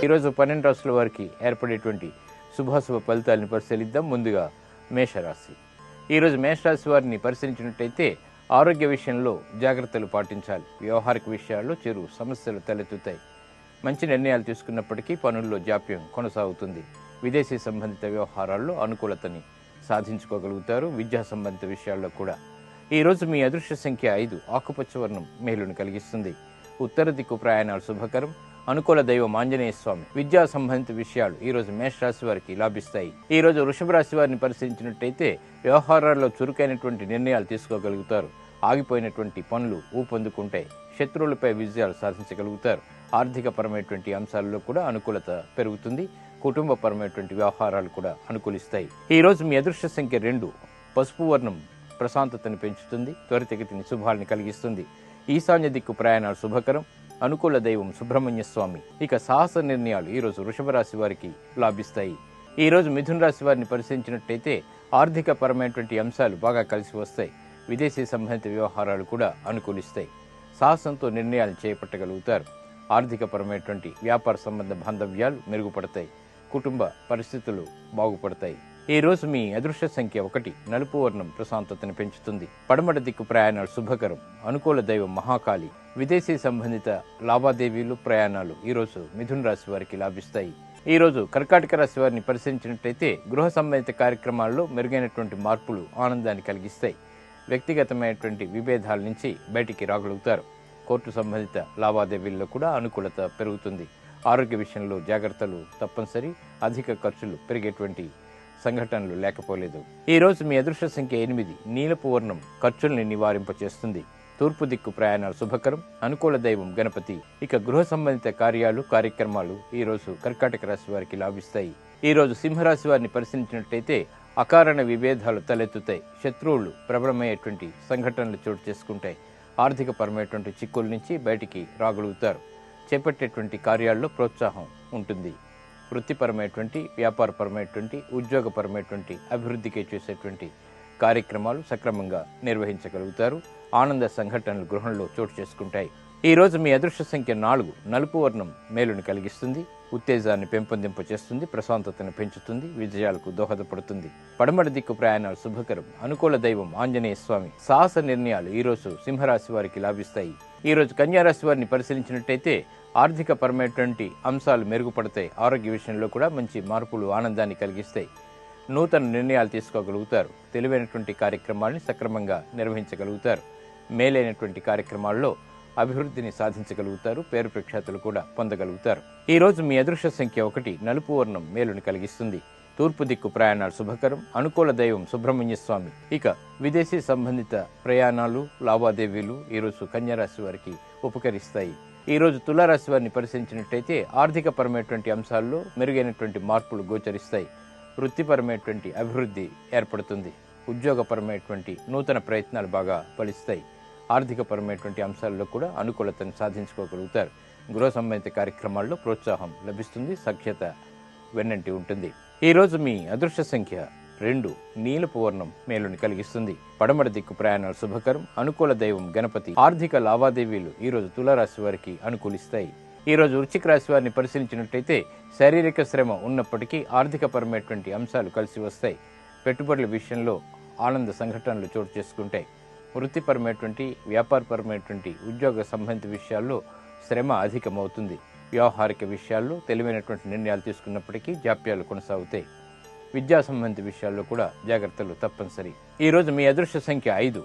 ఈరోజు 12 రాశుల వారికి ఏర్పడేటువంటి శుభాశుభ ఫలితాలను పరిశీలిద్దాం. ముందుగా మేషరాశి. ఈరోజు మేషరాశి వారిని పరిశీలించినట్టయితే ఆరోగ్య విషయంలో జాగ్రత్తలు పాటించాలి. వ్యవహారిక విషయాల్లో చిరు సమస్యలు తలెత్తుతాయి. మంచి నిర్ణయాలు తీసుకున్నప్పటికీ పనుల్లో జాప్యం కొనసాగుతుంది. విదేశీ సంబంధిత వ్యవహారాల్లో అనుకూలతని సాధించుకోగలుగుతారు. విద్యా సంబంధిత విషయాల్లో కూడా ఈరోజు మీ అదృష్ట సంఖ్య 5. ఆకుపచ్చ వర్ణం మేలును కలిగిస్తుంది. ఉత్తర దిక్కు ప్రయాణాలు శుభకరం. అనుకూల దైవం ఆంజనేయ స్వామి. విద్యా సంబంధిత విషయాలు ఈరోజు మేషరాశి వారికి లాభిస్తాయి. ఈరోజు వృషభ రాశి వారిని పరిశీలించినట్టయితే వ్యవహారాల్లో చురుకైనటువంటి నిర్ణయాలు తీసుకోగలుగుతారు. ఆగిపోయినటువంటి పనులు ఊపందుకుంటాయి. శత్రువులపై విజయాలు సాధించగలుగుతారు. ఆర్థిక పరమైనటువంటి అంశాల్లో కూడా అనుకూలత పెరుగుతుంది. కుటుంబపరమైనటువంటి వ్యవహారాలు కూడా అనుకూలిస్తాయి. ఈరోజు మీ అదృష్ట సంఖ్య 2. పసుపు వర్ణం ప్రశాంతతను పెంచుతుంది. త్వరితగతిని శుభాల్ని కలిగిస్తుంది. ఈశాన్య దిక్కు ప్రయాణాలు శుభకరం. అనుకూల దైవం సుబ్రహ్మణ్య స్వామి. ఇక సాహస నిర్ణయాలు ఈరోజు వృషభ రాశి వారికి లాభిస్తాయి. ఈరోజు మిథున రాశి వారిని పరిశీలించినట్టయితే ఆర్థిక పరమైనటువంటి అంశాలు బాగా కలిసి వస్తాయి. విదేశీ సంబంధిత వ్యవహారాలు కూడా అనుకూలిస్తాయి. సాహసంతో నిర్ణయాలు చేపట్టగలుగుతారు. ఆర్థిక పరమైనటువంటి వ్యాపార సంబంధ బాంధవ్యాలు మెరుగుపడతాయి. కుటుంబ పరిస్థితులు బాగుపడతాయి. ఈ రోజు మీ అదృష్ట సంఖ్య 1. నలుపు వర్ణం ప్రశాంతతను పెంచుతుంది. పడమట దిక్కు ప్రయాణాలు శుభకరం. అనుకూల దైవం మహాకాళి. విదేశీ సంబంధిత లావాదేవీలు ప్రయాణాలు ఈరోజు మిథున రాశి వారికి లాభిస్తాయి. ఈరోజు కర్కాటక రాశి వారిని పరిశీలించినట్టయితే గృహ సంబంధిత కార్యక్రమాల్లో మెరుగైనటువంటి మార్పులు ఆనందాన్ని కలిగిస్తాయి. వ్యక్తిగతమైనటువంటి విభేదాల నుంచి బయటికి రాగలుగుతారు. కోర్టు సంబంధిత లావాదేవీల్లో కూడా అనుకూలత పెరుగుతుంది. ఆరోగ్య విషయంలో జాగ్రత్తలు తప్పనిసరి. అధిక ఖర్చులు పెరిగేటువంటి సంఘటనలు లేకపోలేదు. ఈ రోజు మీ అదృష్ట సంఖ్య 8. నీలపు వర్ణం ఖర్చుల్ని నివారింపచేస్తుంది. తూర్పు దిక్కు ప్రయాణాలు శుభకరం. అనుకూల దైవం గణపతి. ఇక గృహ సంబంధిత కార్యక్రమాలు ఈ రోజు కర్కాటక రాశి వారికి లాభిస్తాయి. ఈ రోజు సింహరాశి వారిని పరిశీలించినట్టయితే అకారణ విభేదాలు తలెత్తుతాయి. శత్రువులు ప్రబలమయ్యేటువంటి సంఘటనలు చోటు చేసుకుంటాయి. ఆర్థిక పరమైనటువంటి చిక్కుల నుంచి బయటికి రాగలుగుతారు. చేపట్టేటువంటి కార్యాల్లో ప్రోత్సాహం ఉంటుంది. వృత్తిపరమైనటువంటి వ్యాపారపరమైనటువంటి ఉద్యోగపరమైనటువంటి అభివృద్ధికి చేసేటువంటి కార్యక్రమాలు సక్రమంగా నిర్వహించగలుగుతారు. ఆనంద సంఘటనలు గృహంలో చోటు చేసుకుంటాయి. ఈ రోజు మీ అదృష్ట సంఖ్య 4. నలుపు వర్ణం మేలుని కలిగిస్తుంది. ఉత్తేజాన్ని పెంపొందింపచేస్తుంది. ప్రశాంతతను పెంచుతుంది. విజయాలకు దోహదపడుతుంది. పడమటి దిక్కు ప్రయాణాలు శుభకరం. అనుకూల దైవం ఆంజనేయ స్వామి. సాహస నిర్ణయాలు ఈరోజు సింహరాశి వారికి లాభిస్తాయి. ఈ రోజు కన్యారాశి వారిని పరిశీలించినట్టయితే ఆర్థిక పరమైనటువంటి అంశాలు మెరుగుపడతాయి. ఆరోగ్య విషయంలో కూడా మంచి మార్పులు ఆనందాన్ని కలిగిస్తాయి. నూతన నిర్ణయాలు తీసుకోగలుగుతారు. తెలివైనటువంటి కార్యక్రమాల్ని సక్రమంగా నిర్వహించగలుగుతారు. మేలైనటువంటి కార్యక్రమాల్లో అభివృద్ధిని సాధించగలుగుతారు. పేరు ప్రఖ్యాతులు కూడా పొందగలుగుతారు. ఈ రోజు మీ అదృష్ట సంఖ్య 1. నలుపు వర్ణం మేలుని కలిగిస్తుంది. తూర్పు దిక్కు ప్రయాణాలు శుభకరం. అనుకూల దైవం సుబ్రహ్మణ్య స్వామి. ఇక విదేశీ సంబంధిత ప్రయాణాలు లావాదేవీలు ఈరోజు కన్యారాశి వారికి ఉపకరిస్తాయి. ఈ రోజు తులారాశి వారిని పరిశీలించినట్టయితే ఆర్థిక పరమైనటువంటి అంశాల్లో మెరుగైనటువంటి మార్పులు గోచరిస్తాయి. వృత్తిపరమైనటువంటి అభివృద్ధి ఏర్పడుతుంది. ఉద్యోగపరమైనటువంటి నూతన ప్రయత్నాలు బాగా ఫలిస్తాయి. ఆర్థిక పరమైనటువంటి అంశాల్లో కూడా అనుకూలతను సాధించుకోగలుగుతారు. గృహ సంబంధిత కార్యక్రమాల్లో ప్రోత్సాహం లభిస్తుంది. సఖ్యత వెన్నంటి ఉంటుంది. ఈ రోజు మీ అదృష్ట సంఖ్య 2. నీలపు వర్ణం మేలుని కలిగిస్తుంది. పడమటి దిక్కు ప్రయాణాలు శుభకరం. అనుకూల దైవం గణపతి. ఆర్థిక లావాదేవీలు ఈ రోజు తులారాశి వారికి అనుకూలిస్తాయి. ఈ రోజు వృశ్చిక రాశి వారిని పరిశీలించినట్టయితే శారీరక శ్రమ ఉన్నప్పటికీ ఆర్థిక పరమైనటువంటి అంశాలు కలిసి వస్తాయి. పెట్టుబడుల విషయంలో ఆనంద సంఘటనలు చోటు చేసుకుంటాయి. వృత్తిపరమైనటువంటి వ్యాపారపరమైనటువంటి ఉద్యోగ సంబంధిత విషయాల్లో శ్రమ అధికమవుతుంది. వ్యవహారిక విషయాల్లో తెలివైనటువంటి నిర్ణయాలు తీసుకున్నప్పటికీ జాప్యాలు కొనసాగుతాయి. విద్యా సంబంధిత విషయాల్లో కూడా జాగ్రత్తలు తప్పనిసరి. ఈ రోజు మీ అదృష్ట సంఖ్య 5.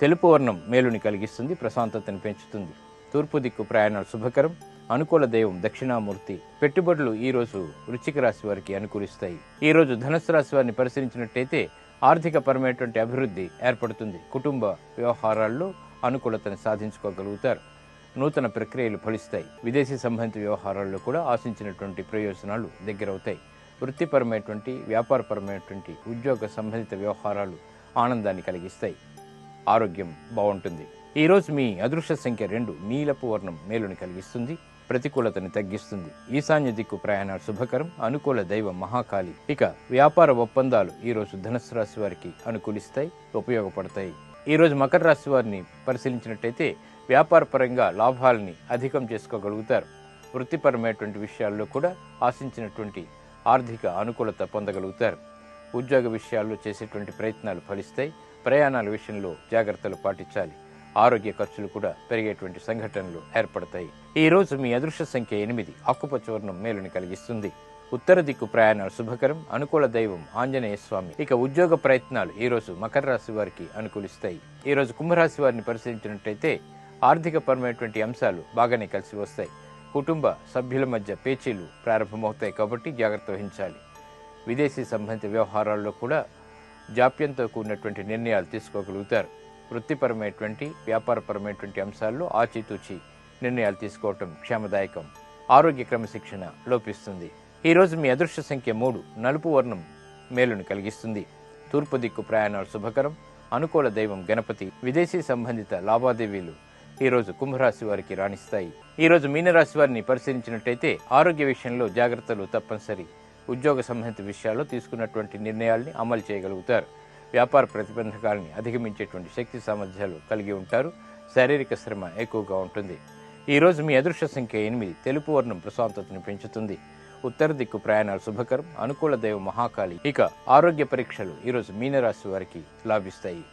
తెలుపు వర్ణం మేలుని కలిగిస్తుంది. ప్రశాంతతను పెంచుతుంది. తూర్పు దిక్కు ప్రయాణాలు శుభకరం. అనుకూల దైవం దక్షిణామూర్తి. పెట్టుబడులు ఈ రోజు వృశ్చిక రాశి వారికి అనుకూలిస్తాయి. ఈ రోజు ధనుస్సు రాశి వారిని పరిశీలించినట్టయితే ఆర్థిక పరమైనటువంటి అభివృద్ధి ఏర్పడుతుంది. కుటుంబ వ్యవహారాల్లో అనుకూలతను సాధించుకోగలుగుతారు. నూతన ప్రక్రియలు ఫలిస్తాయి. విదేశీ సంబంధిత వ్యవహారాల్లో కూడా ఆశించినటువంటి ప్రయోజనాలు దగ్గరవుతాయి. వృత్తిపరమైనటువంటి వ్యాపారపరమైనటువంటి ఉద్యోగ సంబంధిత వ్యవహారాలు ఆనందాన్ని కలిగిస్తాయి. ఆరోగ్యం బాగుంటుంది. ఈ రోజు మీ అదృష్ట సంఖ్య 2. నీలపు వర్ణం మేలుని కలిగిస్తుంది. ప్రతికూలతని తగ్గిస్తుంది. ఈశాన్య దిక్కు ప్రయాణాలు శుభకరం. అనుకూల దైవం మహాకాళి. ఇక వ్యాపార ఒప్పందాలు ఈ రోజు ధనుస్సు రాశి వారికి అనుకూలిస్తాయి, ఉపయోగపడతాయి. ఈ రోజు మకర రాశి వారిని పరిశీలించినట్టయితే వ్యాపార పరంగా లాభాలని అధికం చేసుకోగలుగుతారు. వృత్తిపరమైనటువంటి విషయాల్లో కూడా ఆశించినటువంటి ఆర్థిక అనుకూలత పొందగలుగుతారు. ఉద్యోగ విషయాల్లో చేసేటువంటి ప్రయత్నాలు ఫలిస్తాయి. ప్రయాణాల విషయంలో జాగ్రత్తలు పాటించాలి. ఆరోగ్య ఖర్చులు కూడా పెరిగేటువంటి సంఘటనలు ఏర్పడతాయి. ఈ రోజు మీ అదృష్ట సంఖ్య 8. ఆకుపచ్చ వర్ణం మేలుని కలిగిస్తుంది. ఉత్తర దిక్కు ప్రయాణాలు శుభకరం. అనుకూల దైవం ఆంజనేయ స్వామి. ఇక ఉద్యోగ ప్రయత్నాలు ఈ రోజు మకర రాశి వారికి అనుకూలిస్తాయి. ఈ రోజు కుంభరాశి వారిని పరిశీలించినట్టయితే ఆర్థిక పరమైనటువంటి అంశాలు బాగానే కలిసి వస్తాయి. కుటుంబ సభ్యుల మధ్య పేచీలు ప్రారంభమవుతాయి కాబట్టి జాగ్రత్త వహించాలి. విదేశీ సంబంధిత వ్యవహారాల్లో కూడా జాప్యంతో కూడినటువంటి నిర్ణయాలు తీసుకోగలుగుతారు. వృత్తిపరమైనటువంటి వ్యాపారపరమైనటువంటి అంశాల్లో ఆచితూచి నిర్ణయాలు తీసుకోవటం క్షేమదాయకం. ఆరోగ్య క్రమశిక్షణ లోపిస్తుంది. ఈ రోజు మీ అదృష్ట సంఖ్య 3. నలుపు వర్ణం మేలును కలిగిస్తుంది. తూర్పు దిక్కు ప్రయాణాలు శుభకరం. అనుకూల దైవం గణపతి. విదేశీ సంబంధిత లావాదేవీలు ఈ రోజు కుంభరాశి వారికి రాణిస్తాయి. ఈ రోజు మీనరాశి వారిని పరిశీలించినట్టయితే ఆరోగ్య విషయంలో జాగ్రత్తలు తప్పనిసరి. ఉద్యోగ సంబంధిత విషయాల్లో తీసుకున్నటువంటి నిర్ణయాల్ని అమలు చేయగలుగుతారు. వ్యాపార ప్రతిబంధకాలని అధిగమించేటువంటి శక్తి సామర్థ్యాలు కలిగి ఉంటారు. శారీరక శ్రమ ఎక్కువగా ఉంటుంది. ఈ రోజు మీ అదృష్ట సంఖ్య 8. తెలుపు వర్ణం ప్రశాంతతను పెంచుతుంది. ఉత్తర దిక్కు ప్రయాణాలు శుభకరం. అనుకూల దైవం మహాకాళి. ఇక ఆరోగ్య పరీక్షలు ఈరోజు మీనరాశి వారికి లాభిస్తాయి.